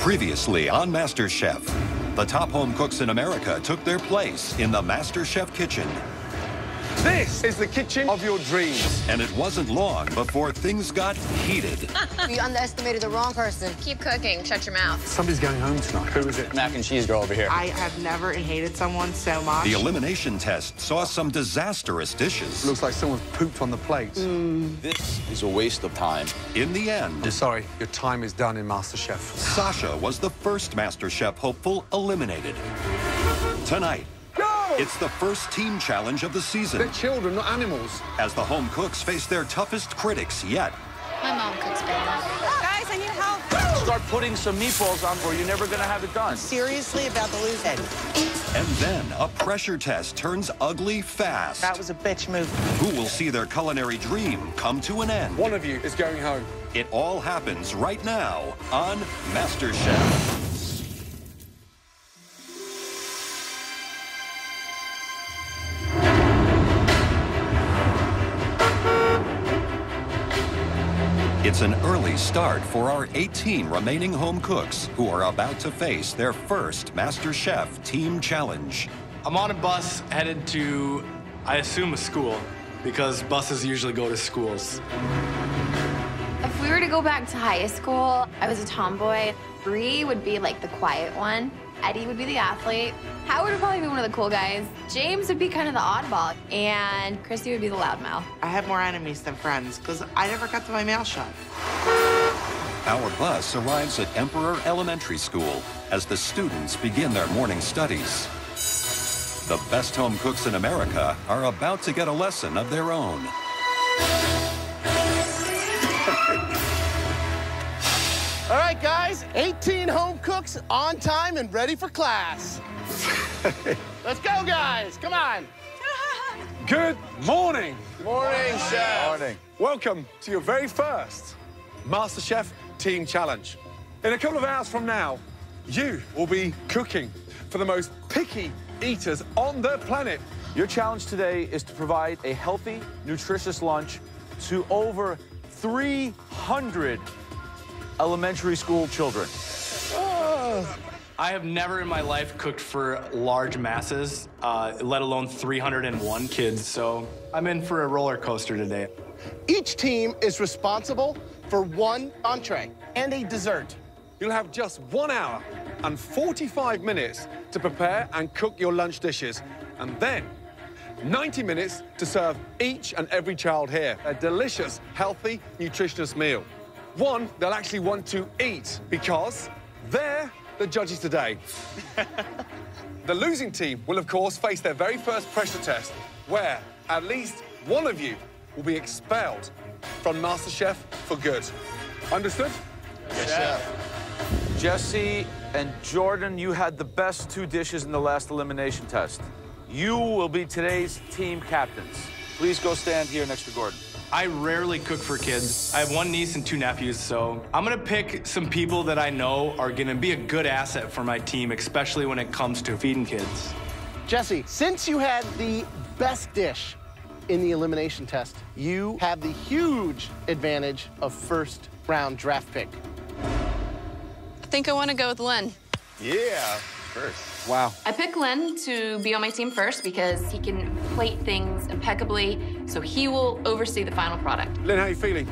Previously on MasterChef, the top home cooks in America took their place in the MasterChef kitchen. This is the kitchen of your dreams. And it wasn't long before things got heated. You underestimated the wrong person. Keep cooking. Shut your mouth. Somebody's going home tonight. Who is it? Mac and cheese girl over here. I have never hated someone so much. The elimination test saw some disastrous dishes. Looks like someone's pooped on the plate. This is a waste of time. In the end, I'm sorry, your time is done in MasterChef. Sasha was the first MasterChef hopeful eliminated. Tonight, it's the first team challenge of the season. They're children, not animals. As the home cooks face their toughest critics yet. My mom cooks better. Guys, I need help. Start putting some meatballs on or you're never gonna have it done. Seriously about the lose head. And then a pressure test turns ugly fast. That was a bitch move. Who will see their culinary dream come to an end? One of you is going home. It all happens right now on MasterChef. It's an early start for our 18 remaining home cooks who are about to face their first MasterChef team challenge. I'm on a bus headed to, I assume, a school, because buses usually go to schools. If we were to go back to high school, I was a tomboy. Bree would be like the quiet one. Eddie would be the athlete. Howard would probably be one of the cool guys. James would be kind of the oddball. And Christy would be the loudmouth. I have more enemies than friends because I never got to my mail shot. Our bus arrives at Emperor Elementary School as the students begin their morning studies. The best home cooks in America are about to get a lesson of their own. All right, guys, 18 home cooks on time and ready for class. Let's go, guys. Come on. Good morning. Morning, Chef. Morning. Welcome to your very first MasterChef Team Challenge. In a couple of hours from now, you will be cooking for the most picky eaters on the planet. Your challenge today is to provide a healthy, nutritious lunch to over 300 elementary school children. I have never in my life cooked for large masses, let alone 301 kids, so I'm in for a roller coaster today. Each team is responsible for one entree and a dessert. You'll have just 1 hour and 45 minutes to prepare and cook your lunch dishes, and then 90 minutes to serve each and every child here a delicious, healthy, nutritious meal. One they'll actually want to eat because they're the judges today. The losing team will, of course, face their very first pressure test, where at least one of you will be expelled from MasterChef for good. Understood? Yes, Chef. Jesse and Jordan, you had the best 2 dishes in the last elimination test. You will be today's team captains. Please go stand here next to Gordon. I rarely cook for kids. I have 1 niece and 2 nephews, so I'm gonna pick some people that I know are gonna be a good asset for my team, especially when it comes to feeding kids. Jesse, since you had the best dish in the elimination test, you have the huge advantage of first round draft pick. I think I want to go with Len. Yeah, first. Wow. I picked Len to be on my team first because he can plate things impeccably, so he will oversee the final product. Lynn, how are you feeling?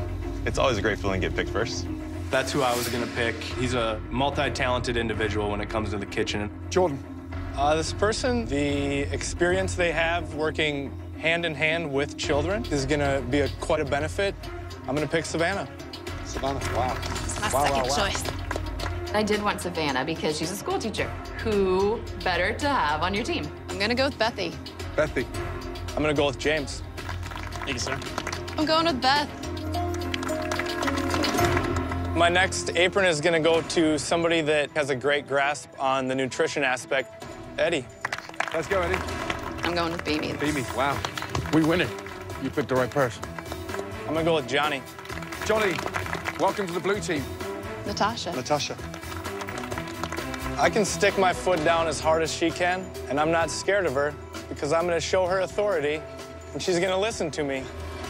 It's always a great feeling to get picked first. That's who I was gonna pick. He's a multi-talented individual when it comes to the kitchen. Jordan. This person, the experience they have working hand in hand with children is gonna be quite a benefit. I'm gonna pick Savannah. Savannah, wow. It's my second choice. I did want Savannah because she's a school teacher. Who better to have on your team? I'm gonna go with Bethy. Bethy. I'm gonna go with James. Thank you, sir. I'm going with Beth. My next apron is gonna go to somebody that has a great grasp on the nutrition aspect, Eddie. Let's go, Eddie. I'm going with Beamy. Beamy, wow. We win it. You picked the right person. I'm gonna go with Johnny. Johnny, welcome to the blue team. Natasha. Natasha. I can stick my foot down as hard as she can, and I'm not scared of her because I'm gonna show her authority, and she's gonna listen to me.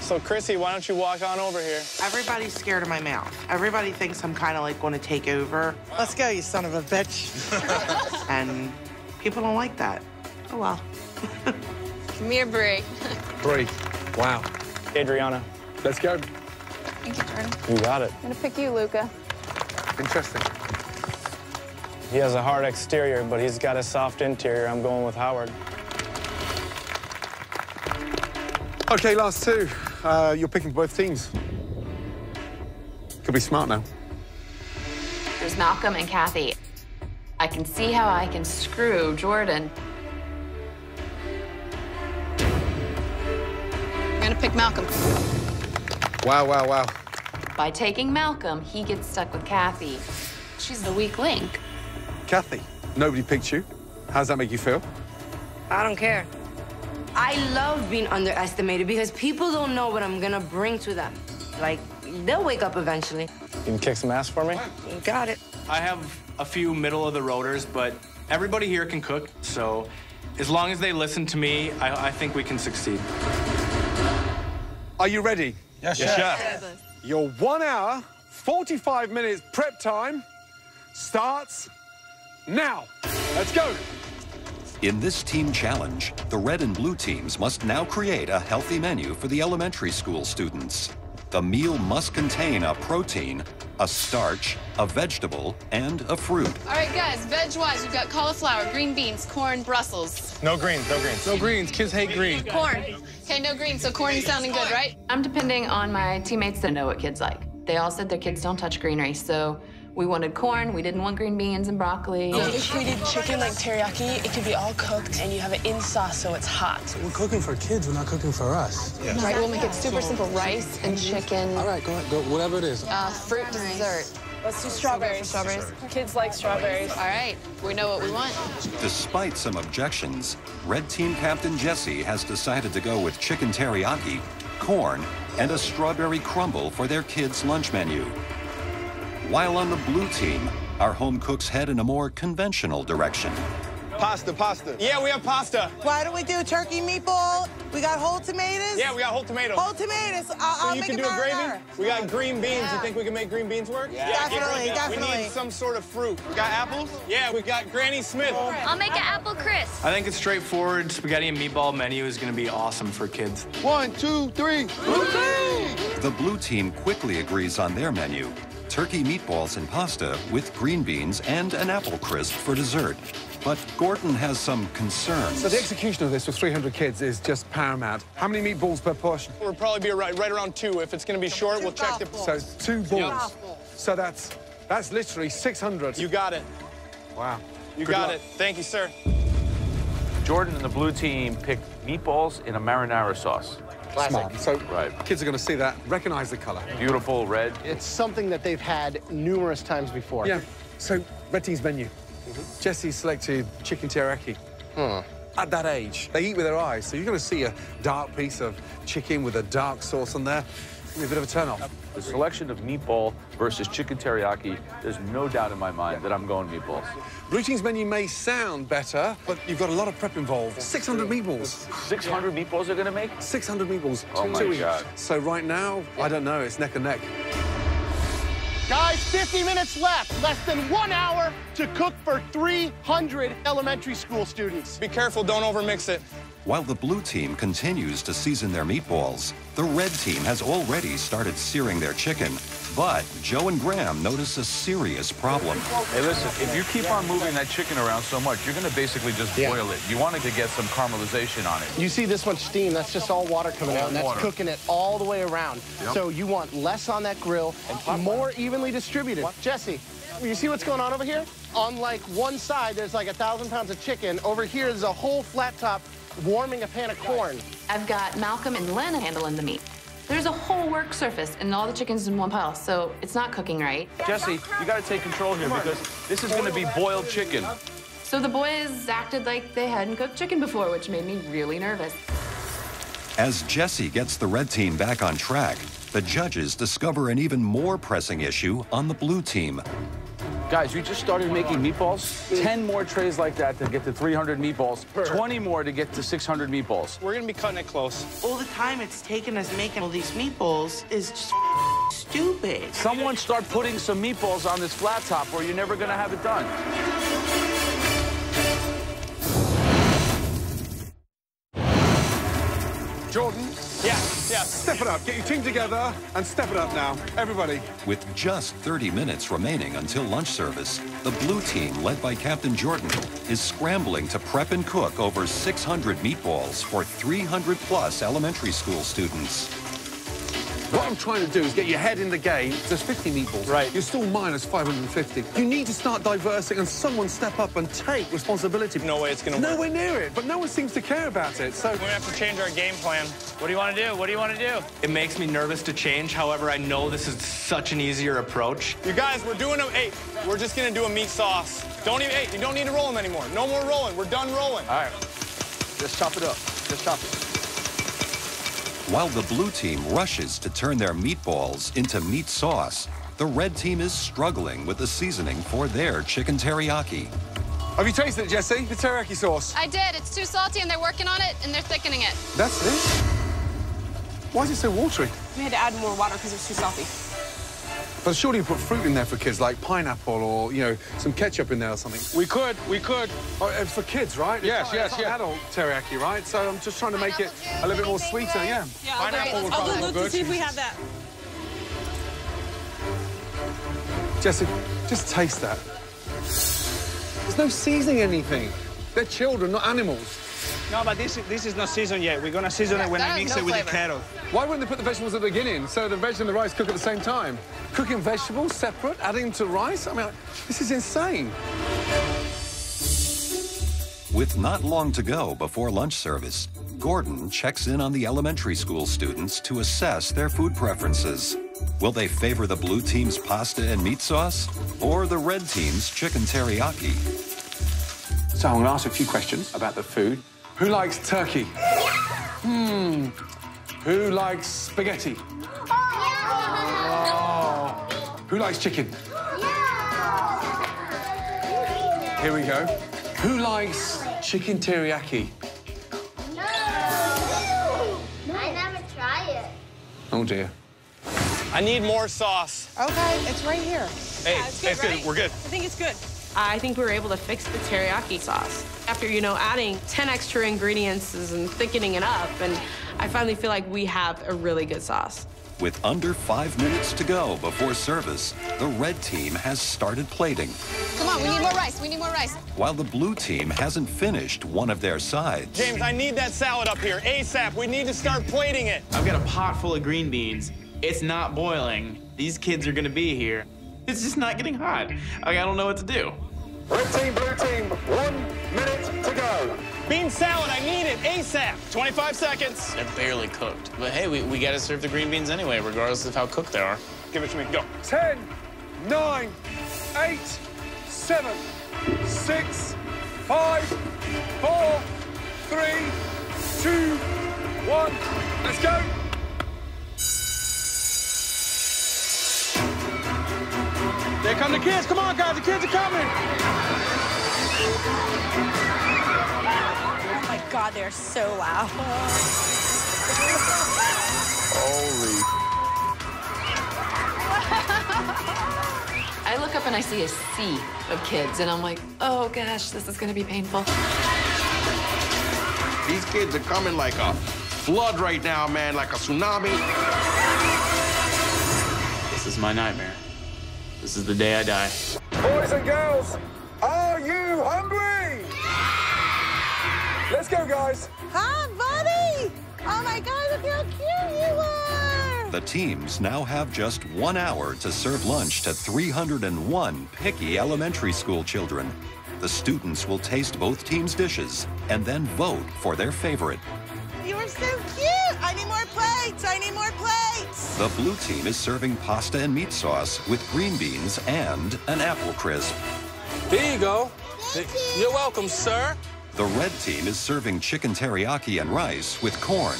So, Chrissy, why don't you walk on over here? Everybody's scared of my mouth. Everybody thinks I'm kind of like going to take over. Let's go, you son of a bitch. And people don't like that. Oh, well. Come here, Brie. Brie. Wow. Adriana. Let's go. Thank you, Jordan. You got it. I'm gonna pick you, Luca. Interesting. He has a hard exterior, but he's got a soft interior. I'm going with Howard. Okay, last two. You're picking both teams. Could be smart now. There's Malcolm and Kathy. I can see how I can screw Jordan. I'm gonna pick Malcolm. Wow, wow, wow. By taking Malcolm, he gets stuck with Kathy. She's the weak link. Kathy, nobody picked you. How does that make you feel? I don't care. I love being underestimated because people don't know what I'm gonna bring to them. Like, they'll wake up eventually. You can kick some ass for me? You got it. I have a few middle of the roaders, but everybody here can cook, so as long as they listen to me, I think we can succeed. Are you ready? Yes, chef. Your 1 hour, 45 minutes prep time starts now. Let's go. In this team challenge, the red and blue teams must now create a healthy menu for the elementary school students. The meal must contain a protein, a starch, a vegetable, and a fruit. All right, guys, veg-wise, we've got cauliflower, green beans, corn, Brussels. No greens, no greens. No greens. Kids hate green. Corn. Okay, no greens, so corn is sounding good, right? I'm depending on my teammates that know what kids like. They all said their kids don't touch greenery, so we wanted corn, we didn't want green beans and broccoli. If we did chicken like teriyaki, it could be all cooked and you have it in sauce so it's hot. We're cooking for kids, we're not cooking for us. Yeah. Right, we'll make it super simple. Rice and chicken. All right, go ahead, go, whatever it is. Fruit to dessert. Let's do strawberries. Strawberries. Kids like strawberries. All right, we know what we want. Despite some objections, Red Team Captain Jesse has decided to go with chicken teriyaki, corn, and a strawberry crumble for their kids' lunch menu. While on the blue team, our home cooks head in a more conventional direction. Pasta. Yeah, we have pasta. Why don't we do turkey meatball? We got whole tomatoes? Yeah, we got whole tomatoes. Whole tomatoes. I'll you make can it do a gravy? marinara. We got green beans. Yeah. You think we can make green beans work? Yeah. Definitely, definitely. We need some sort of fruit. We got apples? Yeah, we got Granny Smith. I'll make an apple crisp. I think it's straightforward. Spaghetti and meatball menu is gonna be awesome for kids. 1, 2, 3. The blue team quickly agrees on their menu. Turkey meatballs and pasta with green beans and an apple crisp for dessert. But Gordon has some concerns. So the execution of this with 300 kids is just paramount. How many meatballs per portion? We'll probably be right around 2. If it's going to be short, we'll check the... So 2 balls. So that's literally 600. You got it. Wow. You Good got luck. it. Thank you, sir. Jordan and the blue team picked meatballs in a marinara sauce. Smart. So Right. kids are going to see that, recognize the color. Beautiful red. It's something that they've had numerous times before. Yeah. So Red Team's menu. Jesse selected chicken teriyaki. At that age, they eat with their eyes, so you're going to see a dark piece of chicken with a dark sauce on there. It's going to be a bit of a turn-off. The selection of meatball versus chicken teriyaki, there's no doubt in my mind that I'm going meatballs. Blue Team's menu may sound better, but you've got a lot of prep involved. 600 meatballs. 600 meatballs they're going to make? 600 meatballs. Oh, my 2 each. God. So right now, I don't know, it's neck and neck. Guys, 50 minutes left. Less than 1 hour to cook for 300 elementary school students. Be careful, don't overmix it. While the blue team continues to season their meatballs, the red team has already started searing their chicken. But Joe and Graham notice a serious problem. Hey, listen, if you keep on moving that chicken around so much, you're going to basically just boil it. You want it to get some caramelization on it. You see this much steam, that's just all water coming out, and that's cooking it all the way around. Yep. So you want less on that grill and more evenly distributed. Jesse, you see what's going on over here? On like one side, there's like 1,000 pounds of chicken. Over here, there's a whole flat top warming a pan of corn. I've got Malcolm and Len handling the meat. There's a whole work surface and all the chicken's in one pile, so it's not cooking right. Jesse, you got to take control here because this is going to be boiled chicken. So the boys acted like they hadn't cooked chicken before, which made me really nervous. As Jesse gets the red team back on track, the judges discover an even more pressing issue on the blue team. Guys, you just started making meatballs. 10 more trays like that to get to 300 meatballs. 20 more to get to 600 meatballs. We're gonna be cutting it close. All the time it's taken us making all these meatballs is just stupid. Someone start putting some meatballs on this flat top or you're never gonna have it done. Jordan? Yeah. Step it up. Get your team together and step it up now. Everybody. With just 30 minutes remaining until lunch service, the blue team, led by Captain Jordan, is scrambling to prep and cook over 600 meatballs for 300-plus elementary school students. What I'm trying to do is get your head in the game. There's 50 meatballs. Right. You're still minus 550. You need to start diversing and someone step up and take responsibility. No way it's gonna work. Nowhere near it, but no one seems to care about it, so... We're gonna have to change our game plan. What do you want to do? What do you want to do? It makes me nervous to change. However, I know this is such an easier approach. You guys, we're doing we're just gonna do a meat sauce. You don't need to roll them anymore. No more rolling. We're done rolling. All right. Just chop it up. Just chop it. While the blue team rushes to turn their meatballs into meat sauce, the red team is struggling with the seasoning for their chicken teriyaki. Have you tasted it, Jesse? The teriyaki sauce? I did. It's too salty, and they're working on it, and they're thickening it. That's it? Why is it so watery? We had to add more water because it was too salty. But surely you put fruit in there for kids, like pineapple or, you know, some ketchup in there or something. We could. Oh, it's for kids, right? Yes, it's not adult teriyaki, right? So I'm just trying to make it a little bit more sweeter, yeah. Yeah, Pineapple I'll look to see if we have that. Jesse, just taste that. There's no seasoning anything. They're children, not animals. No, but this is not seasoned yet. We're gonna season it when I mix it with the carrot. Why wouldn't they put the vegetables at the beginning so the veg and the rice cook at the same time? Cooking vegetables separate, adding to rice? I mean, this is insane. With not long to go before lunch service, Gordon checks in on the elementary school students to assess their food preferences. Will they favor the blue team's pasta and meat sauce or the red team's chicken teriyaki? So I'm going to ask a few questions about the food. Who likes turkey? Who likes spaghetti? Oh. Who likes chicken? Here we go. Who likes chicken teriyaki? No! I never try it. Oh, dear. I need more sauce. Okay, it's right here. Hey, it's good. We're good. I think it's good. I think we were able to fix the teriyaki sauce. After, adding 10 extra ingredients and thickening it up, and I finally feel like we have a really good sauce. With under 5 minutes to go before service, the red team has started plating, Come on, we need more rice. We need more rice. while the blue team hasn't finished one of their sides. James, I need that salad up here ASAP. We need to start plating it. I've got a pot full of green beans. It's not boiling. These kids are gonna be here. It's just not getting hot. I don't know what to do. Red team, blue team, 1 minute to go. Bean salad, I need it ASAP. 25 seconds. They're barely cooked. But hey, we gotta serve the green beans anyway, regardless of how cooked they are. Give it to me, go. 10, 9, 8, 7, 6, 5, 4, 3, 2, 1. Let's go. There come the kids. Come on, guys. The kids are coming. Oh my God, they're so loud. Holy. I look up and I see a sea of kids, and I'm like, oh gosh, this is gonna be painful. These kids are coming like a flood right now, man, like a tsunami. This is my nightmare. This is the day I die. Boys and girls, are you hungry? Let's go, guys. Hi, buddy! Oh my God, look how cute you are! The teams now have just 1 hour to serve lunch to 301 picky elementary school children. The students will taste both teams' dishes and then vote for their favorite. You are so cute! I need more plates! I need more plates! The blue team is serving pasta and meat sauce with green beans and an apple crisp. Here you go. Thank you. You're welcome, sir. The red team is serving chicken teriyaki and rice with corn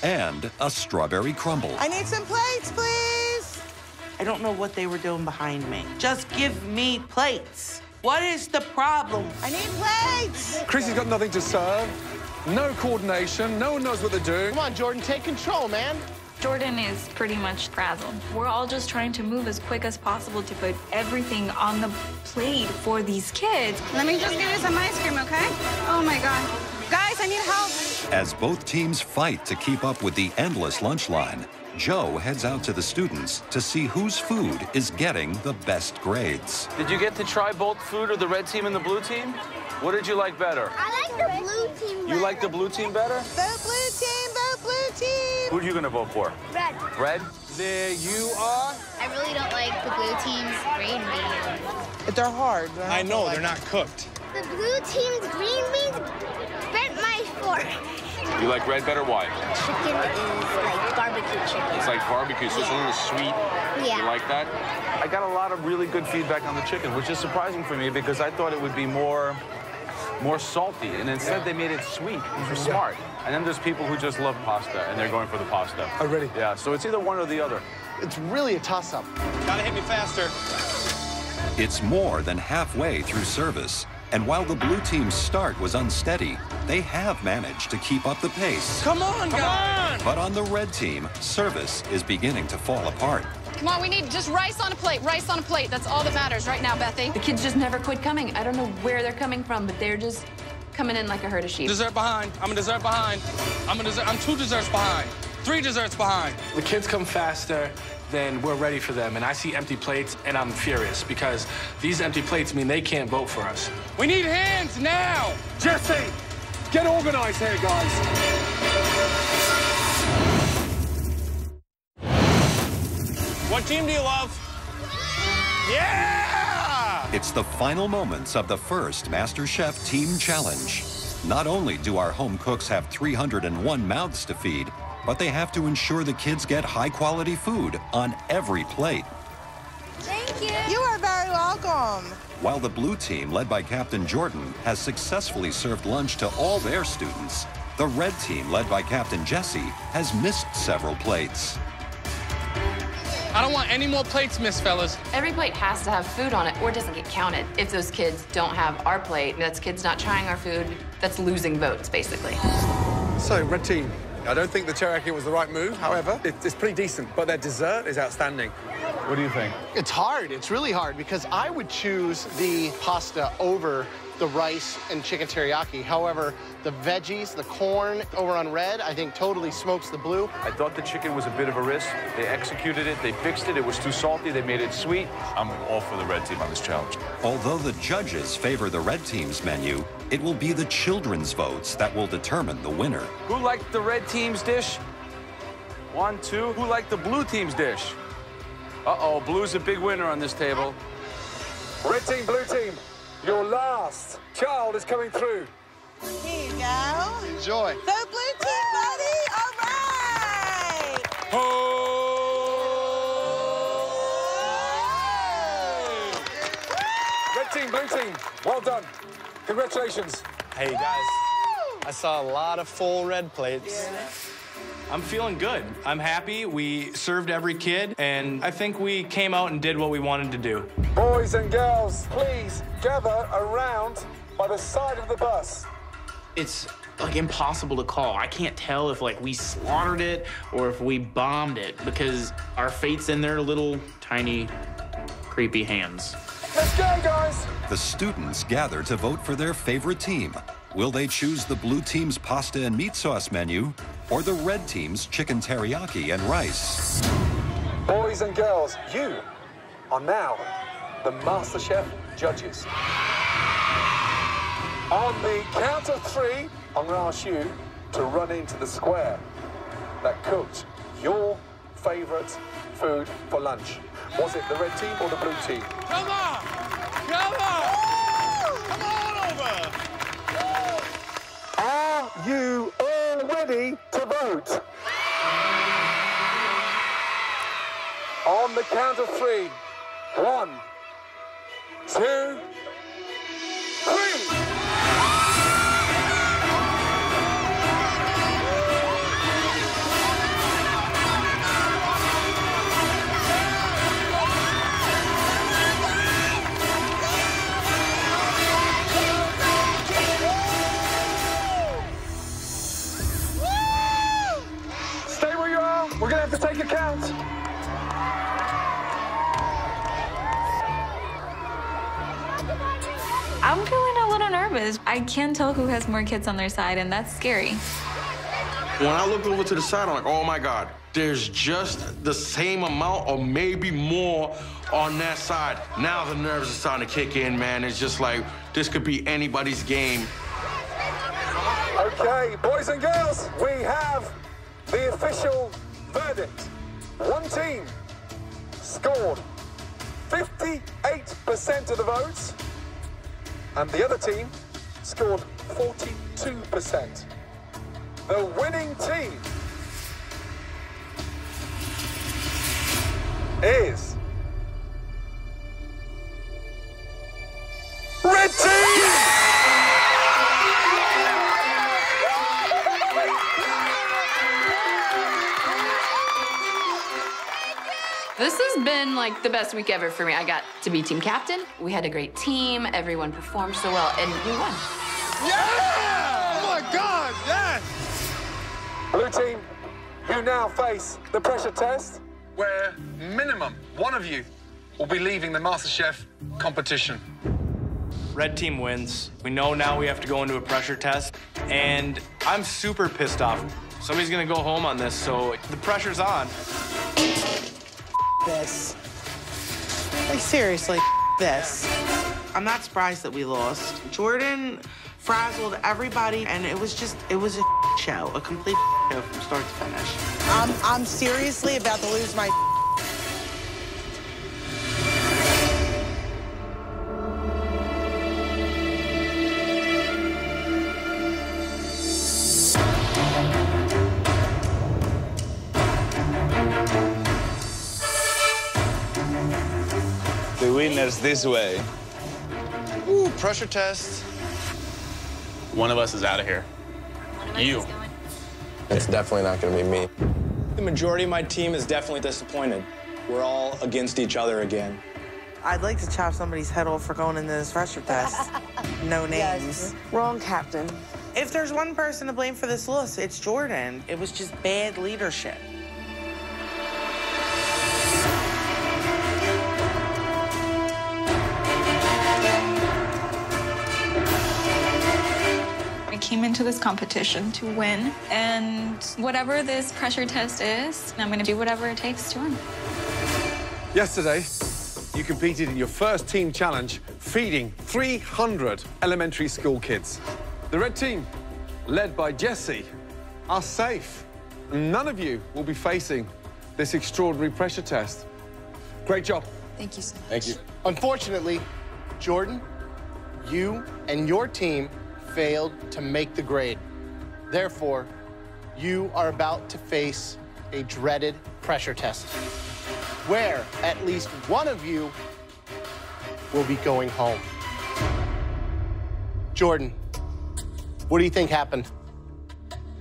and a strawberry crumble. I need some plates, please! I don't know what they were doing behind me. Just give me plates. What is the problem? I need plates. Chrissy's got nothing to serve. No coordination. No one knows what they're doing. Come on, Jordan, take control, man. Jordan is pretty much frazzled. We're all just trying to move as quick as possible to put everything on the plate for these kids. Let me just give you some ice cream, okay? Oh my God. Guys, I need help. As both teams fight to keep up with the endless lunch line, Joe heads out to the students to see whose food is getting the best grades. Did you get to try both food of the red team and the blue team? What did you like better? I like the blue team better. You like the blue team better? Vote blue team, vote blue team. Who are you going to vote for? Red. Red? There you are. I really don't like the blue team's green beans. They're hard. I know, they're not cooked. The blue team's green beans bent my fork. You like red better? Why? Chicken is like barbecue chicken. It's like barbecue, so it's a little sweet. Yeah. You like that? I got a lot of really good feedback on the chicken, which is surprising for me because I thought it would be more salty, and instead they made it sweet, which was smart. And then there's people who just love pasta, and they're going for the pasta. Oh, really? Yeah, so it's either one or the other. It's really a toss-up. Gotta hit me faster. It's more than halfway through service, and while the blue team's start was unsteady, they have managed to keep up the pace. Come on, guys! But on the red team, service is beginning to fall apart. Come on, we need just rice on a plate. Rice on a plate. That's all that matters right now, Bethy. The kids just never quit coming. I don't know where they're coming from, but they're just coming in like a herd of sheep. Dessert behind. I'm a dessert behind. I'm 2 desserts behind. 3 desserts behind. The kids come faster than we're ready for them, and I see empty plates, and I'm furious because these empty plates mean they can't vote for us. We need hands now. Jesse, get organized here, guys. What team do you love? Yeah! It's the final moments of the first MasterChef Team Challenge. Not only do our home cooks have 301 mouths to feed, but they have to ensure the kids get high-quality food on every plate. Thank you. You are very welcome. While the blue team, led by Captain Jordan, has successfully served lunch to all their students, the red team, led by Captain Jesse, has missed several plates. I don't want any more plates missed, fellas. Every plate has to have food on it or it doesn't get counted. If those kids don't have our plate, that's kids not trying our food, that's losing votes, basically. So, red team, I don't think the teriyaki was the right move. However, it's pretty decent, but their dessert is outstanding. What do you think? It's hard. It's really hard because I would choose the pasta over the rice and chicken teriyaki. However, the veggies, the corn over on red, I think totally smokes the blue. I thought the chicken was a bit of a risk. They executed it, they fixed it, it was too salty, they made it sweet. I'm all for the red team on this challenge. Although the judges favor the red team's menu, it will be the children's votes that will determine the winner. Who liked the red team's dish? 1, 2. Who liked the blue team's dish? Uh-oh, blue's a big winner on this table. Red team, blue team, your last child is coming through. Here you go. Enjoy. The blue team, buddy. All right. Red team, blue team, well done. Congratulations. Hey, guys, I saw a lot of full red plates. I'm feeling good. I'm happy. We served every kid, and I think we came out and did what we wanted to do. Boys and girls, please gather around by the side of the bus. It's like impossible to call. I can't tell if like we slaughtered it or if we bombed it because our fate's in their little tiny creepy hands. Let's go, guys! The students gather to vote for their favorite team. Will they choose the blue team's pasta and meat sauce menu or the red team's chicken teriyaki and rice? Boys and girls, you are now the MasterChef judges. On the count of 3, I'm going to ask you to run into the square that cooked your favorite food for lunch. Was it the red team or the blue team? Come on! Come on! Come on over! Are you all ready to vote? On the count of 3. 1, 2, 3. I'm feeling a little nervous. I can't tell who has more kids on their side, and that's scary. When I looked over to the side, I'm like, oh my God, there's just the same amount or maybe more on that side. Now the nerves are starting to kick in, man. It's just like, this could be anybody's game. Okay, boys and girls, we have the official verdict. One team scored 58% of the votes, and the other team scored 42%. The winning team is Red Team! This has been like the best week ever for me. I got to be team captain. We had a great team. Everyone performed so well, and we won. Yeah! Oh my God, yes! Blue team, you now face the pressure test, where minimum one of you will be leaving the MasterChef competition. Red team wins. We know now we have to go into a pressure test, and I'm super pissed off. Somebody's gonna go home on this, so the pressure's on. This. Like, seriously, this. I'm not surprised that we lost. Jordan frazzled everybody, and it was a show, a complete show from start to finish. I'm seriously about to lose my The winner's this way. Ooh, pressure test. One of us is out of here. You. It's definitely not going to be me. The majority of my team is definitely disappointed. We're all against each other again. I'd like to chop somebody's head off for going into this pressure test. No names. Yes. Wrong captain. If there's one person to blame for this loss, it's Jordan. It was just bad leadership. I came into this competition to win, and whatever this pressure test is, I'm gonna do whatever it takes to win. Yesterday, you competed in your first team challenge, feeding 300 elementary school kids. The red team, led by Jesse, are safe. None of you will be facing this extraordinary pressure test. Great job. Thank you so much. Thank you. Unfortunately, Jordan, you and your team failed to make the grade. Therefore, you are about to face a dreaded pressure test, where at least one of you will be going home. Jordan, what do you think happened?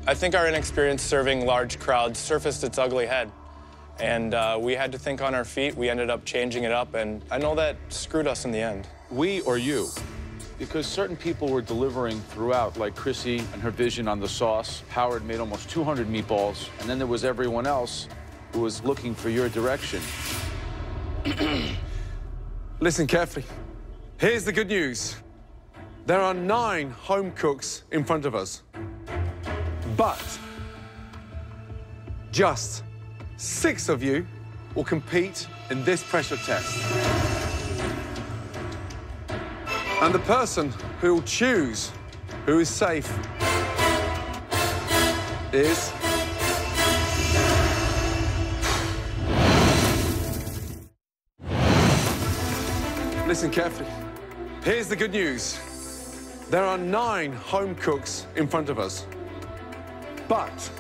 I think our inexperience serving large crowds surfaced its ugly head. And we had to think on our feet. We ended up changing it up, and I know that screwed us in the end. We or you? Because certain people were delivering throughout, like Chrissy and her vision on the sauce. Howard made almost 200 meatballs, and then there was everyone else who was looking for your direction. Listen carefully. Here's the good news. There are 9 home cooks in front of us. But just 6 of you will compete in this pressure test. And the person who will choose who is safe is... Listen carefully. Here's the good news. There are 9 home cooks in front of us. But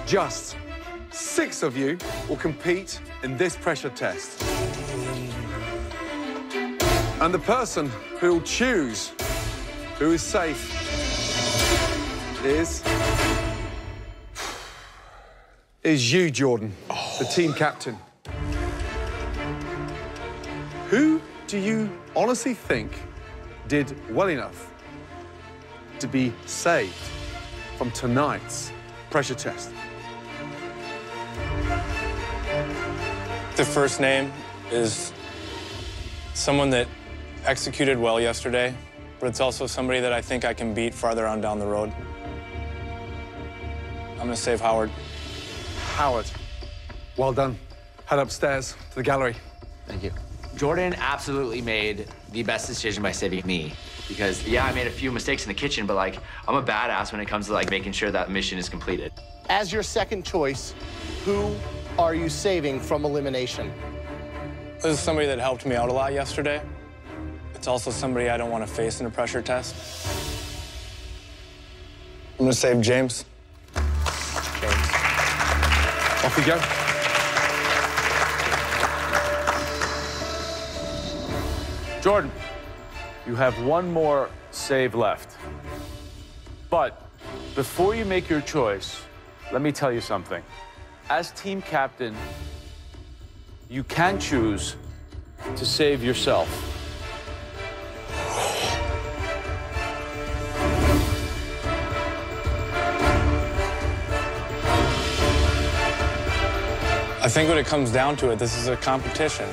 just 6 of you will compete in this pressure test. And the person who will choose who is safe is you, Jordan, the team captain. Who do you honestly think did well enough to be saved from tonight's pressure test? The first name is someone that executed well yesterday, but it's also somebody that I think I can beat farther on down the road. I'm gonna save Howard. Howard, well done. Head upstairs to the gallery. Thank you. Jordan absolutely made the best decision by saving me. Because, yeah, I made a few mistakes in the kitchen, but, like, I'm a badass when it comes to, like, making sure that mission is completed. As your second choice, who are you saving from elimination? This is somebody that helped me out a lot yesterday. It's also somebody I don't want to face in a pressure test. I'm gonna save James. Off we go. Jordan, you have one more save left. But before you make your choice, let me tell you something. As team captain, you can choose to save yourself. I think when it comes down to it, this is a competition.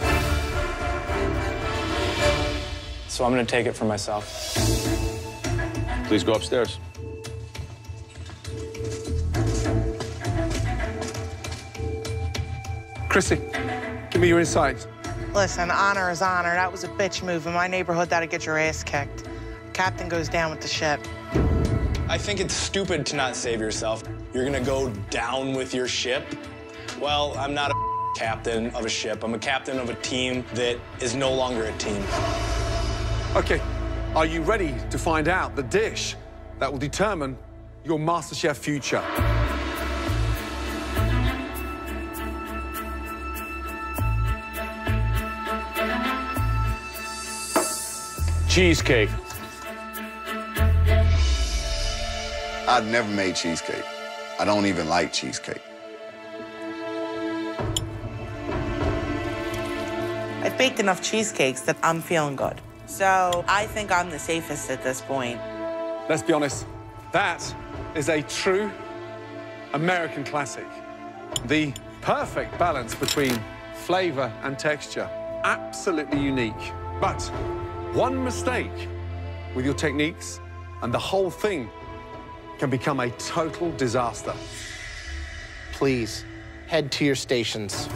So I'm gonna take it for myself. Please go upstairs. Chrissy, give me your insight. Listen, honor is honor. That was a bitch move. In my neighborhood, that'd get your ass kicked. Captain goes down with the ship. I think it's stupid to not save yourself. You're gonna go down with your ship? Well, I'm not a captain of a ship. I'm a captain of a team that is no longer a team. Okay, are you ready to find out the dish that will determine your MasterChef future? Cheesecake. I've never made cheesecake. I don't even like cheesecake. I've baked enough cheesecakes that I'm feeling good. So I think I'm the safest at this point. Let's be honest, that is a true American classic. The perfect balance between flavor and texture. Absolutely unique. But one mistake with your techniques and the whole thing can become a total disaster. Please, head to your stations.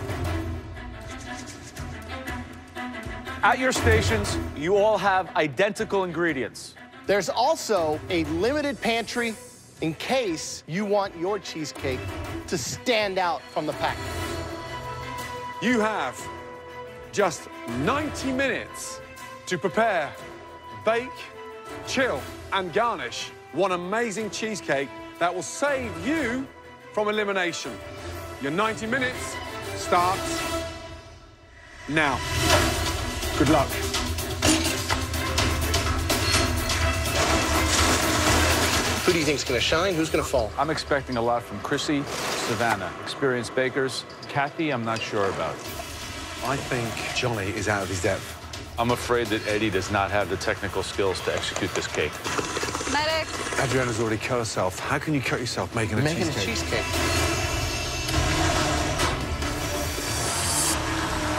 At your stations, you all have identical ingredients. There's also a limited pantry in case you want your cheesecake to stand out from the pack. You have just 90 minutes to prepare, bake, chill, and garnish one amazing cheesecake that will save you from elimination. Your 90 minutes starts now. Good luck. Who do you think's gonna shine? Who's gonna fall? I'm expecting a lot from Chrissy, Savannah, experienced bakers. Kathy, I'm not sure about. I think Johnny is out of his depth. I'm afraid that Eddie does not have the technical skills to execute this cake. Medic. Adriana's already cut herself. How can you cut yourself making a cheesecake?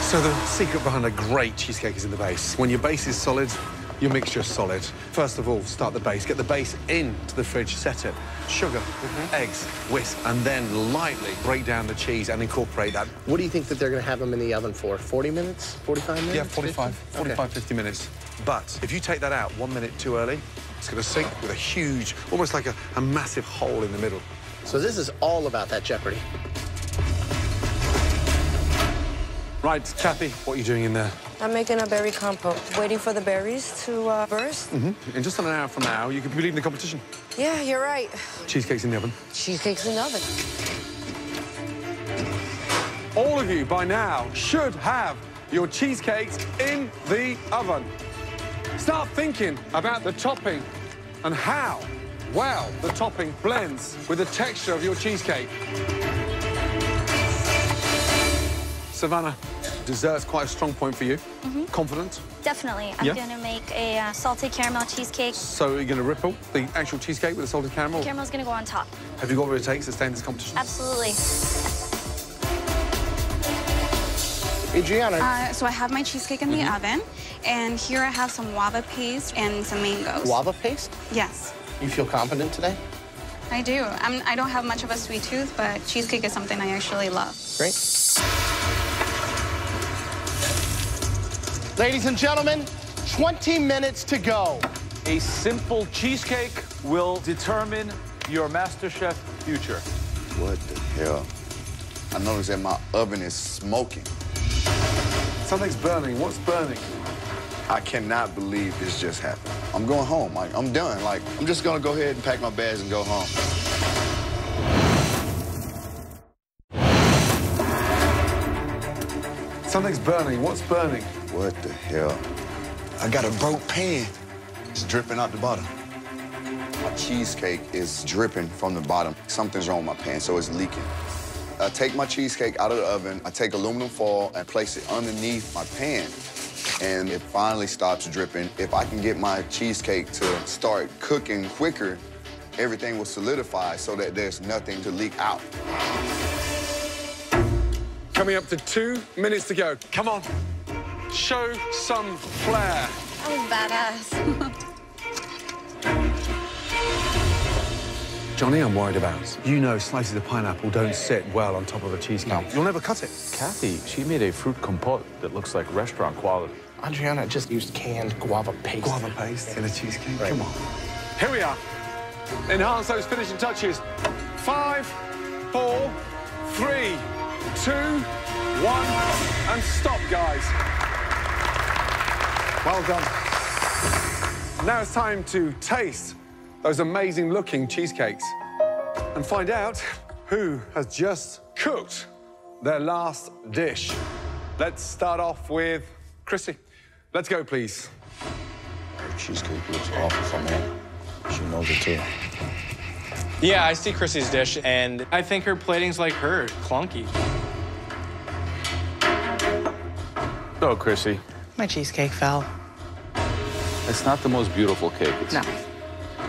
So the secret behind a great cheesecake is in the base. When your base is solid, your mixture is solid. First of all, start the base. Get the base into the fridge, set it. Sugar, eggs, whisk, and then lightly break down the cheese and incorporate that. What do you think that they're gonna have them in the oven for? 40 minutes? 45 minutes? Yeah, 45, 50 minutes. But if you take that out 1 minute too early, it's gonna sink with a huge, almost like a massive hole in the middle. So this is all about that Jeopardy. Right, Kathy, what are you doing in there? I'm making a berry compote, waiting for the berries to burst. In just an hour from now, you could be leaving the competition. Yeah, you're right. Cheesecake's in the oven. Cheesecake's in the oven. All of you, by now, should have your cheesecakes in the oven. Start thinking about the topping and how well the topping blends with the texture of your cheesecake. Savannah, dessert's quite a strong point for you. Confident? Definitely. I'm gonna make a salted caramel cheesecake. So you're gonna ripple the actual cheesecake with the salted caramel? Caramel's gonna go on top. Have you got what it takes to stay in this competition? Absolutely. Adriana. So I have my cheesecake in the oven, and here I have some guava paste and some mangoes. Guava paste? Yes. You feel confident today? I do. I don't have much of a sweet tooth, but cheesecake is something I actually love. Great. Ladies and gentlemen, 20 minutes to go. A simple cheesecake will determine your MasterChef future. What the hell? I noticed that my oven is smoking. Something's burning. What's burning? I cannot believe this just happened. I'm going home. Like, I'm done. Like, I'm just gonna go ahead and pack my bags and go home. Something's burning. What's burning? What the hell? I got a broke pan. It's dripping out the bottom. My cheesecake is dripping from the bottom. Something's wrong with my pan, so it's leaking. I take my cheesecake out of the oven, I take aluminum foil and place it underneath my pan, and it finally stops dripping. If I can get my cheesecake to start cooking quicker, everything will solidify so that there's nothing to leak out. Coming up to 2 minutes to go. Come on. Show some flair. That was badass. Johnny, I'm worried about. You know slices of pineapple don't sit well on top of a cheesecake. No. You'll never cut it. Kathy, she made a fruit compote that looks like restaurant quality. Adriana just used canned guava paste. Guava paste in a cheesecake? Right. Come on. Here we are. Enhance those finishing touches. 5, 4, 3, 2, 1, and stop, guys. Well done. Now it's time to taste those amazing-looking cheesecakes and find out who has just cooked their last dish. Let's start off with Chrissy. Let's go, please. Her cheesecake looks awful for me. She knows it, too. Yeah, I see Chrissy's dish, and I think her plating's like her, clunky. Oh, Chrissy. My cheesecake fell. It's not the most beautiful cake. It's... No.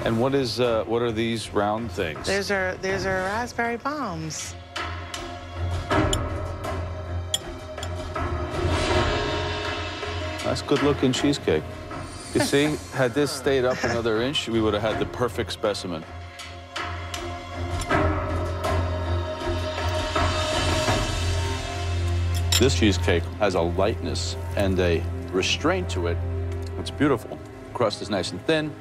And what are these round things? There's our raspberry bombs. That's good-looking cheesecake. You see, had this stayed up another inch, we would have had the perfect specimen. This cheesecake has a lightness and a restraint to it. It's beautiful. Crust is nice and thin.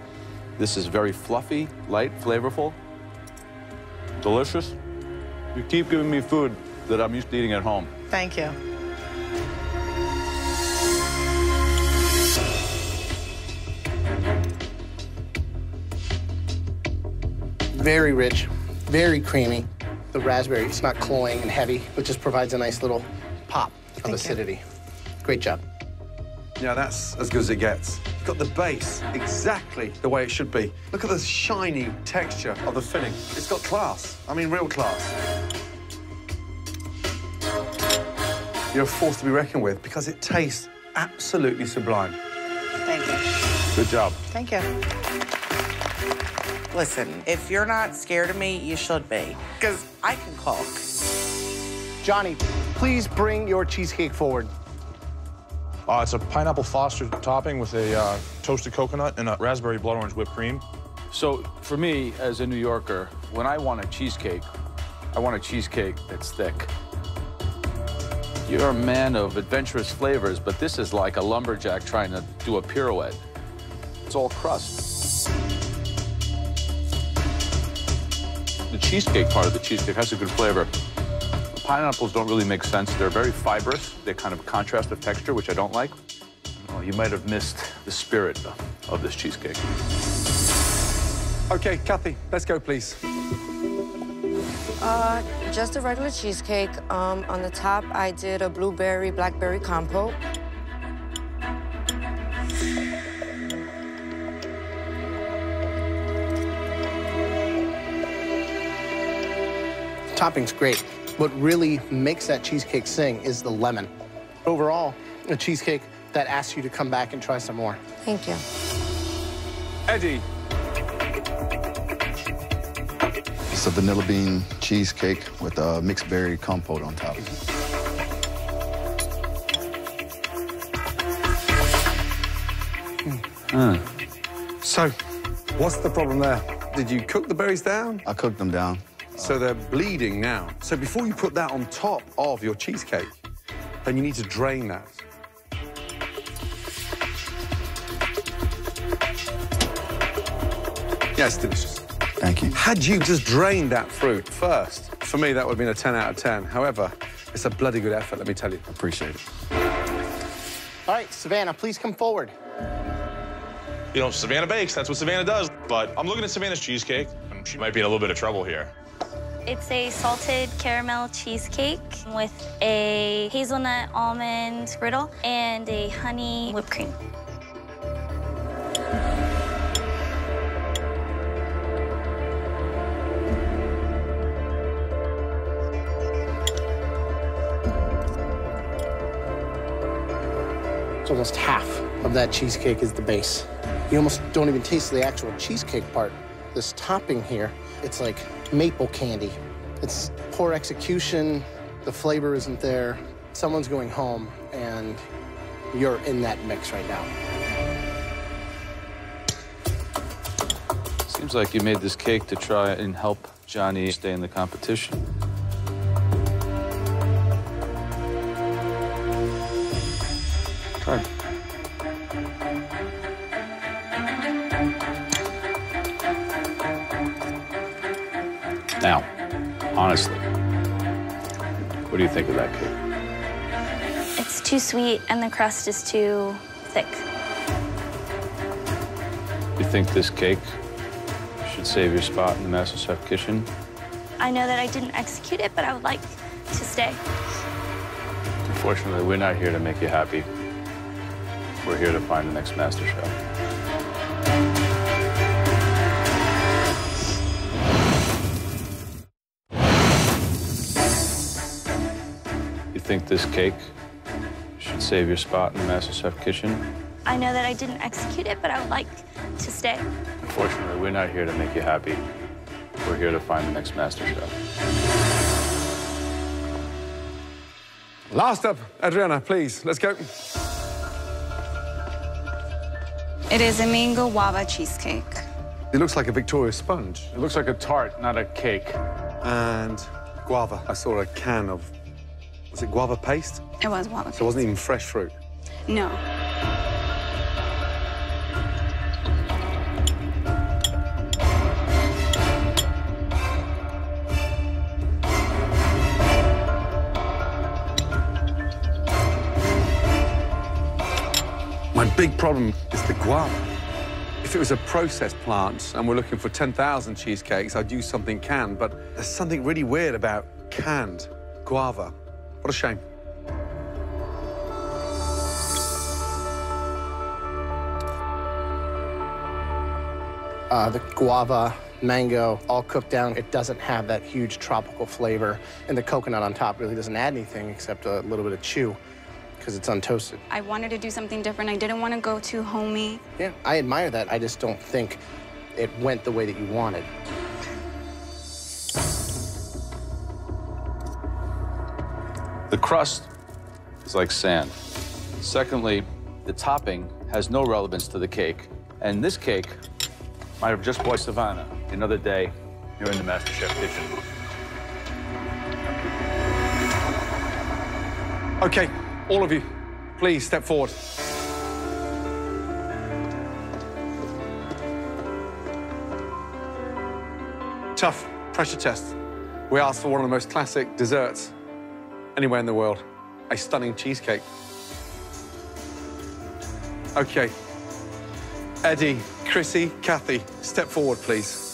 This is very fluffy, light, flavorful, delicious. You keep giving me food that I'm used to eating at home. Thank you. Very rich, very creamy. The raspberry, it's not cloying and heavy, which just provides a nice little pop of acidity. Great job. Yeah, that's as good as it gets. You've got the base exactly the way it should be. Look at the shiny texture of the filling. It's got class. I mean, real class. You're a force to be reckoned with because it tastes absolutely sublime. Thank you. Good job. Thank you. Listen, if you're not scared of me, you should be, because I can cook. Johnny, please bring your cheesecake forward. It's a pineapple Foster topping with a toasted coconut and a raspberry blood orange whipped cream. So for me, as a New Yorker, when I want a cheesecake, I want a cheesecake that's thick. You're a man of adventurous flavors, but this is like a lumberjack trying to do a pirouette. It's all crust. The cheesecake part of the cheesecake has a good flavor. The pineapples don't really make sense. They're very fibrous. They kind of contrast the texture, which I don't like. Well, you might have missed the spirit of this cheesecake. Okay, Kathy, let's go, please. Just a regular cheesecake. On the top, I did a blueberry, blackberry compote. Topping's great. What really makes that cheesecake sing is the lemon. Overall, a cheesecake that asks you to come back and try some more. Thank you. Eddie. It's a vanilla bean cheesecake with a mixed berry compote on top. So, what's the problem there? Did you cook the berries down? I cooked them down. So they're bleeding now. So before you put that on top of your cheesecake, then you need to drain that. Yeah, it's delicious. Thank you. Had you just drained that fruit first, for me, that would have been a 10 out of 10. However, it's a bloody good effort, let me tell you. Appreciate it. All right, Savannah, please come forward. You know, Savannah bakes, that's what Savannah does. But I'm looking at Savannah's cheesecake, and she might be in a little bit of trouble here. It's a salted caramel cheesecake with a hazelnut almond griddle and a honey whipped cream. It's almost half of that cheesecake is the base. You almost don't even taste the actual cheesecake part. This topping here, it's like maple candy. It's poor execution, the flavor isn't there. Someone's going home, and you're in that mix right now. Seems like you made this cake to try and help Johnny stay in the competition. Try. Now, honestly, what do you think of that cake? It's too sweet and the crust is too thick. You think this cake should save your spot in the MasterChef kitchen? I know that I didn't execute it, but I would like to stay. Unfortunately, we're not here to make you happy. We're here to find the next MasterChef. Think this cake should save your spot in the MasterChef kitchen? I know that I didn't execute it, but I would like to stay. Unfortunately, we're not here to make you happy. We're here to find the next MasterChef. Last up, Adriana, please, let's go. It is a mango guava cheesecake. It looks like a Victoria sponge. It looks like a tart, not a cake. And guava. I saw a can of, was it guava paste? It was guava paste. So it wasn't even fresh fruit? No. My big problem is the guava. If it was a processed plant and we're looking for 10,000 cheesecakes, I'd use something canned, but there's something really weird about canned guava. What a shame. The guava, mango, all cooked down. It doesn't have that huge tropical flavor. And the coconut on top really doesn't add anything except a little bit of chew because it's untoasted. I wanted to do something different. I didn't want to go too homey. Yeah, I admire that. I just don't think it went the way that you wanted. The crust is like sand. Secondly, the topping has no relevance to the cake. And this cake might have just bought Savannah another day here in the MasterChef kitchen. Okay, all of you, please step forward. Tough pressure test. We asked for one of the most classic desserts anywhere in the world, a stunning cheesecake. Okay, Eddie, Chrissy, Kathy, step forward, please.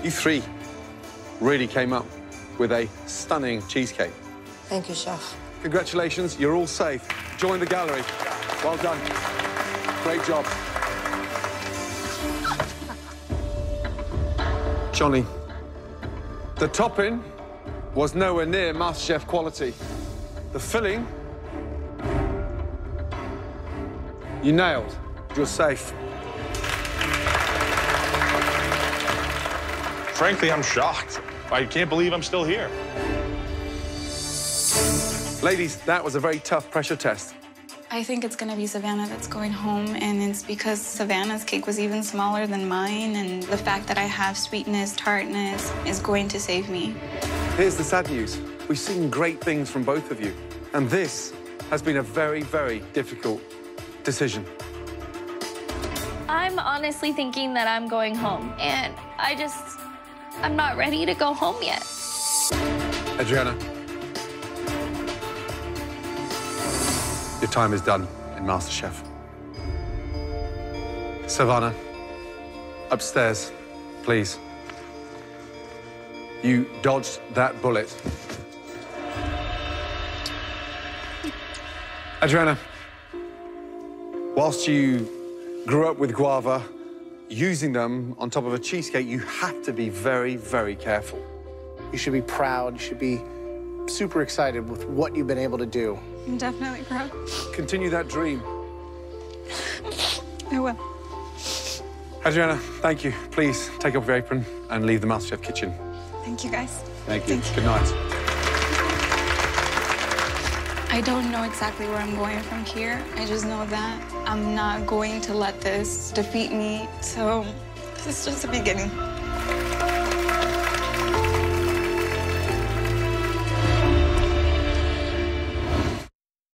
You three really came up with a stunning cheesecake. Thank you, Chef. Congratulations, you're all safe. Join the gallery. Well done. Great job. Johnny, the topping was nowhere near MasterChef quality. The filling, you nailed. You're safe. Frankly, I'm shocked. I can't believe I'm still here. Ladies, that was a very tough pressure test. I think it's gonna be Savannah that's going home, and it's because Savannah's cake was even smaller than mine, and the fact that I have sweetness, tartness is going to save me. Here's the sad news. We've seen great things from both of you, and this has been a very, very difficult decision. I'm honestly thinking that I'm going home, and I'm not ready to go home yet. Adriana, your time is done in MasterChef. Savannah, upstairs, please. You dodged that bullet. Adriana, whilst you grew up with guava, using them on top of a cheesecake, you have to be very, very careful. You should be proud. You should be super excited with what you've been able to do. I'm definitely proud. Continue that dream. I will. Adriana, thank you. Please take off your apron and leave the MasterChef kitchen. Thank you, guys. Thank you. Good night. I don't know exactly where I'm going from here. I just know that I'm not going to let this defeat me. So this is just the beginning.